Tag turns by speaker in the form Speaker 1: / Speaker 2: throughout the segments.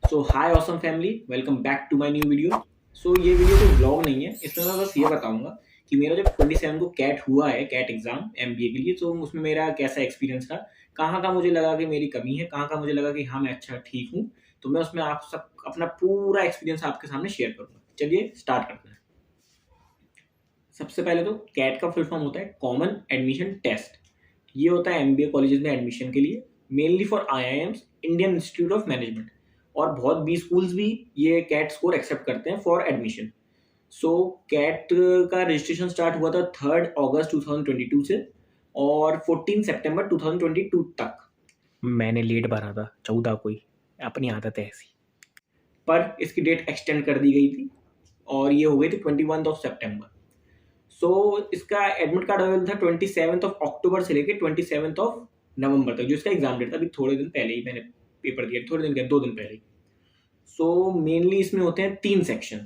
Speaker 1: So hi awesome family, welcome back to my new video. ये video कोई blog नहीं है, इसमें मैं बस ये बताऊंगा कि मेरा जब 27 को कैट हुआ है, कैट एग्जाम एमबीए के लिए, तो उसमें मेरा कैसा एक्सपीरियंस था, कहाँ का मुझे लगा कि मेरी कमी है, कहाँ का मुझे लगा कि हाँ मैं अच्छा ठीक हूँ। तो मैं उसमें आप सब अपना पूरा एक्सपीरियंस आपके सामने शेयर करूंगा। चलिए स्टार्ट करते हैं। सबसे पहले तो कैट का फुल फॉर्म होता है कॉमन एडमिशन टेस्ट। ये होता है एमबीए कॉलेजेस में एडमिशन के लिए, mainly for IIMs, Indian institute of management. और बहुत बी स्कूल्स भी ये कैट स्कोर एक्सेप्ट करते हैं फॉर एडमिशन। सो कैट का रजिस्ट्रेशन स्टार्ट हुआ था 3 अगस्त 2022 से और 14 सितंबर 2022 तक।
Speaker 2: मैंने लेट भरा था 14 को ही। अपनी आदत है ऐसी।
Speaker 1: पर इसकी डेट एक्सटेंड कर दी गई थी और ये हो गई थी 21 सितंबर। इसका एडमिट कार्ड अवेलेबल था 27 अक्टूबर से लेकर 27 नवंबर तक, जो इसका एग्जाम डेट था। अभी थोड़े दिन पहले ही मैंने पेपर दिया, थोड़े दिन क्या, 2 दिन पहले ही। मेनली इसमें होते हैं 3 section.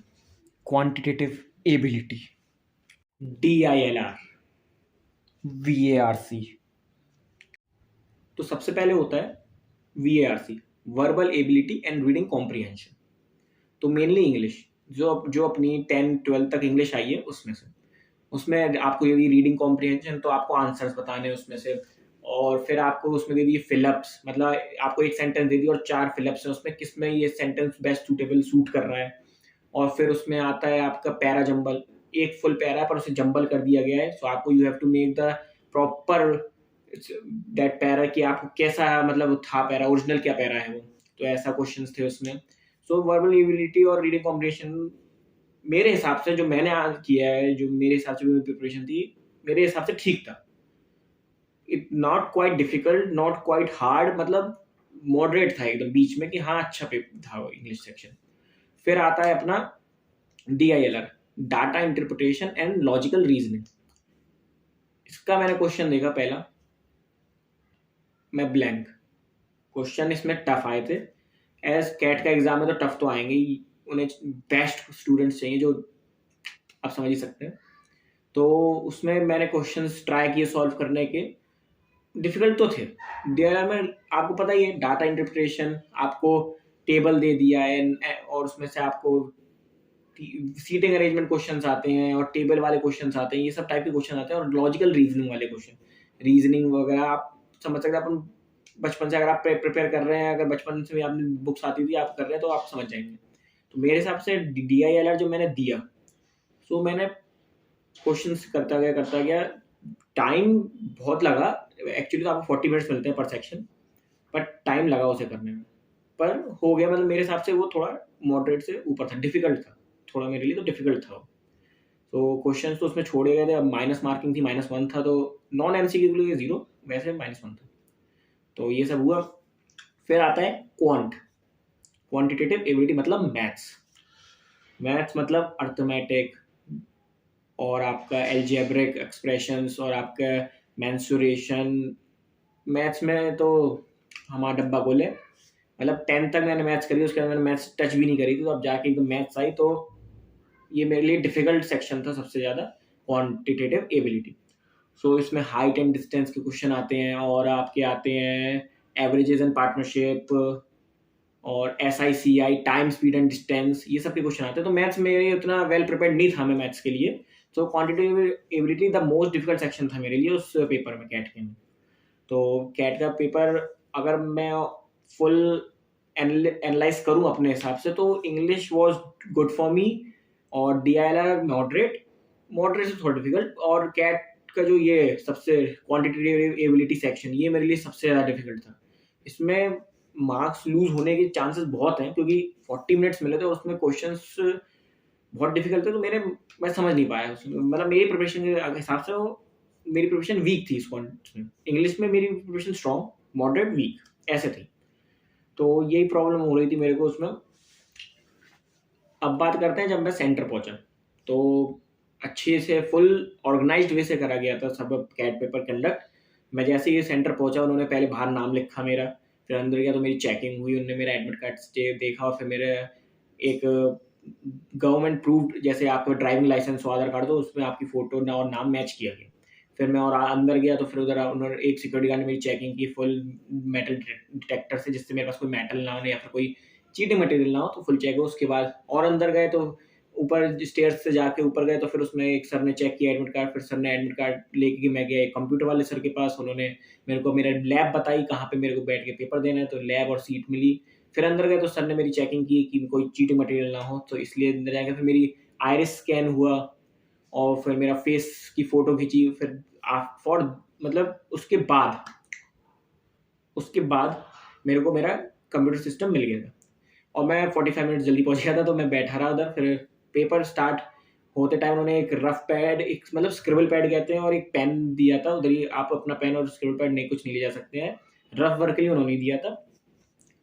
Speaker 2: Quantitative ability,
Speaker 1: DILR।
Speaker 2: VARC।
Speaker 1: तो सबसे पहले होता है VARC, verbal ability and reading comprehension. तो मेनली इंग्लिश, जो अपनी 10 12 तक इंग्लिश आई है उसमें आपको यदि रीडिंग कॉम्प्रिहेंशन, तो आपको आंसर्स बताने हैं उसमें से। और फिर आपको उसमें दे दिए फिलअप्स, मतलब आपको एक सेंटेंस दे दिया और 4 फिलअप्स हैं उसमें, किसमें ये सेंटेंस बेस्ट सूटेबल सूट कर रहा है। और फिर उसमें आता है आपका पैरा जंबल, एक फुल पैरा पर उसे जंबल कर दिया गया है। सो आपको you have to make the proper that para कि आपको कैसा, मतलब था पैरा, ओरिजिनल क्या पैरा है वो। तो ऐसा क्वेश्चंस थे उसमें। वर्बल एबिलिटी और रीडिंग कॉम्प्रिहेंशन मेरे हिसाब से, जो मैंने आज किया है, जो मेरे हिसाब से मेरी प्रिपरेशन थी, मेरे हिसाब से ठीक था। It not quite difficult, not quite hard, मतलब मॉडरेट था एकदम बीच में कि हाँ अच्छा पेपर था वो इंग्लिश सेक्शन। फिर आता है अपना DILR, data interpretation and logical reasoning. इसका मैंने क्वेश्चन देखा पहला, मैं ब्लैंक। क्वेश्चन इसमें टफ आए थे। एज कैट का एग्जाम है तो टफ तो आएंगे ही, उन्हें बेस्ट स्टूडेंट्स चाहिए, जो आप समझ ही सकते हैं। तो उसमें मैंने क्वेश्चंस ट्राई किए सॉल्व करने के, डिफिकल्ट तो थे। DILR में आपको पता ही है, डाटा इंटरप्रिटेशन, आपको टेबल दे दिया है और उसमें से आपको सीटिंग अरेंजमेंट क्वेश्चंस आते हैं और टेबल वाले क्वेश्चंस आते हैं, ये सब टाइप के क्वेश्चन आते हैं। और लॉजिकल रीजनिंग वाले क्वेश्चन, रीजनिंग वगैरह आप समझ सकते हैं। अपन बचपन से अगर आप प्रिपेयर कर रहे हैं, अगर बचपन से भी आपने बुक्स आती थी, आप कर रहे हैं, तो आप समझ जाएंगे। तो मेरे हिसाब से DILR जो मैंने दिया, मैंने क्वेश्चंस करता गया। टाइम बहुत लगा, एक्चुअली तो आपको 40 मिनट्स मिलते हैं पर सेक्शन, बट टाइम लगा उसे करने में। पर हो गया, मतलब मेरे हिसाब से वो थोड़ा मॉडरेट से ऊपर था, डिफिकल्ट था थोड़ा, मेरे लिए तो डिफिकल्ट था। तो क्वेश्चंस तो उसमें छोड़े गए थे। अब माइनस मार्किंग थी, -1 था, तो नॉन MCQ के लिए 0, वैसे -1 था। तो ये सब हुआ। फिर आता है क्वांटिटेटिव एबिलिटी, मतलब मैथ्स मतलब अर्थमेटिक और आपका एल्जेब्रिक एक्सप्रेशंस और आपका मेंसुरेशन। मैथ्स में तो हमारा डब्बा बोले, मतलब 10th तक मैंने मैथ्स करी, उसके बाद मैंने मैथ्स टच भी नहीं करी थी। तो अब जाके एकदम मैथ्स आई, तो ये मेरे लिए डिफिकल्ट सेक्शन था सबसे ज़्यादा, क्वांटिटेटिव एबिलिटी। इसमें हाइट एंड डिस्टेंस के क्वेश्चन आते हैं और आपके आते हैं एवरेजेस एंड पार्टनरशिप और SICI, time speed and distance, ये सब के क्वेश्चन आते हैं। तो मैथ्स मेरे उतना वेल प्रिपेयर्ड नहीं था मैं मैथ्स के लिए। Quantitative ability the most difficult section था मेरे लिए उस पेपर में, कैट के में। तो कैट का पेपर अगर मैं फुल एनालाइज करूं अपने हिसाब से, तो English was good for me और DILR मॉडरेट से थोड़ा डिफिकल्ट। और कैट का जो ये सबसे क्वांटिटेटिव एबिलिटी सेक्शन, ये मेरे लिए सबसे ज़्यादा डिफिकल्ट था। इसमें मार्क्स लूज होने के चांसेस बहुत हैं, क्योंकि 40 मिनट्स मिले थे और उसमें क्वेश्चंस बहुत डिफिकल्ट थे। तो मैं समझ नहीं पाया उसमें, मतलब मेरी प्रिपरेशन के हिसाब से मेरी प्रिपरेशन वीक थी इसमें। इंग्लिश में मेरी प्रिपरेशन स्ट्रॉन्ग, मॉडरेट, वीक, ऐसे थी। तो यही प्रॉब्लम हो रही थी मेरे को उसमें। अब बात करते हैं जब मैं सेंटर पहुंचा, तो अच्छे से फुल ऑर्गेनाइज्ड वे से करा गया था सब कैट पेपर कंडक्ट। मैं जैसे ही सेंटर पहुंचा, उन्होंने पहले बाहर नाम लिखा मेरा, फिर अंदर गया तो मेरी चेकिंग हुई, उन्होंने मेरा एडमिट कार्ड देखा और फिर मेरे एक गवर्नमेंट प्रूव्ड, जैसे आपका ड्राइविंग लाइसेंस हो, आधार कार्ड, तो उसमें आपकी फोटो ना और नाम मैच किया गया। फिर मैं और अंदर गया तो फिर उधर उन्होंने एक सिक्योरिटी गार्ड ने मेरी चेकिंग की फुल मेटल डिटेक्टर से, जिससे मेरे पास कोई मेटल ना हो या फिर कोई चीटिंग मटेरियल ना हो तो फुल चेक हो। उसके बाद और अंदर गए तो ऊपर स्टेयर्स से जाके ऊपर गए तो फिर उसमें एक सर ने चेक किया एडमिट कार्ड, फिर सर ने एडमिट कार्ड लेके मैं गया एक कंप्यूटर वाले सर के पास, उन्होंने मेरे को मेरा लैब बताई कहाँ पे मेरे को बैठ के पेपर देना है, तो लैब और सीट मिली। फिर अंदर गए तो सर ने मेरी चेकिंग की कि कोई चीटिंग मटेरियल ना हो, तो इसलिए अंदर जाके फिर मेरी आइरिस स्कैन हुआ और फिर मेरा फेस की फ़ोटो खींची। फिर फॉर मतलब उसके बाद मेरे को मेरा कंप्यूटर सिस्टम मिल गया था और मैं 45 मिनट जल्दी पहुंच गया था, तो मैं बैठा रहा उधर। फिर पेपर स्टार्ट होते टाइम उन्होंने एक रफ पैड, एक मतलब स्क्रिबल पैड कहते हैं, और एक पेन दिया था। उधर ही आप अपना पेन और स्क्रिबल पैड नहीं कुछ नहीं ले जा सकते हैं, रफ वर्क के लिए उन्होंने दिया था।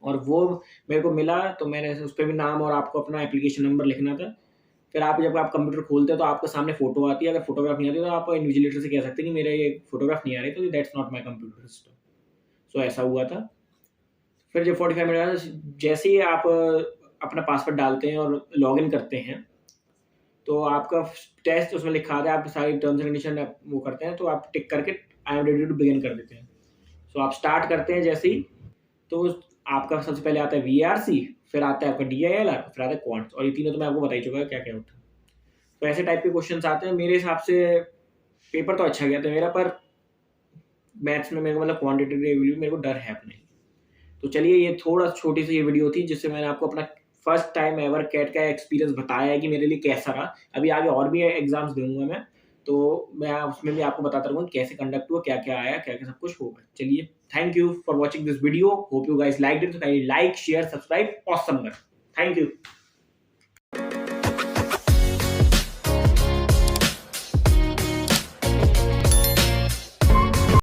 Speaker 1: और वो मेरे को मिला तो मैंने उस पर भी नाम और आपको अपना एप्लीकेशन नंबर लिखना था। फिर आप जब आप कंप्यूटर खोलते हैं तो आपके सामने फोटो आती है, अगर फोटोग्राफ नहीं आती तो आप इन्विजिलेटर से कह सकते हैं कि मेरा ये फोटोग्राफ नहीं आ रही, तो that's not my computer system. So ऐसा हुआ था। फिर जब 45 मिनट जैसे ही आप अपना पासवर्ड डालते हैं और लॉग इन करते हैं तो आपका टेस्ट उसमें लिखा आता है, आप सारी टर्म्स एंड कंडीशन वो करते हैं, तो आप टिक करके I am ready to begin कर देते हैं। सो आप स्टार्ट करते हैं जैसे ही, तो आपका सबसे पहले आता है VRC, फिर आता है आपका DILR, फिर आता है क्वांट्स, और ये तीनों तो मैं आपको बता ही चुका है क्या क्या होता है। तो ऐसे टाइप के क्वेश्चंस आते हैं। मेरे हिसाब से पेपर तो अच्छा गया था मेरा, पर मैथ्स में मेरे को मतलब क्वान्टिटेटिव मेरे को डर है अपने। तो चलिए, ये थोड़ा छोटी सी ये वीडियो थी जिससे मैंने आपको अपना फर्स्ट टाइम एवर कैट का एक्सपीरियंस बताया है कि मेरे लिए कैसा रहा। अभी आगे और भी एग्जाम्स दूंगा मैं, तो मैं उसमें भी आपको बताता रहूँगा कैसे कंडक्ट हुआ, क्या क्या आया, क्या क्या सब कुछ होगा। चलिए, thank you for watching this video, hope you guys like it. Like share subscribe, awesome. Thank you.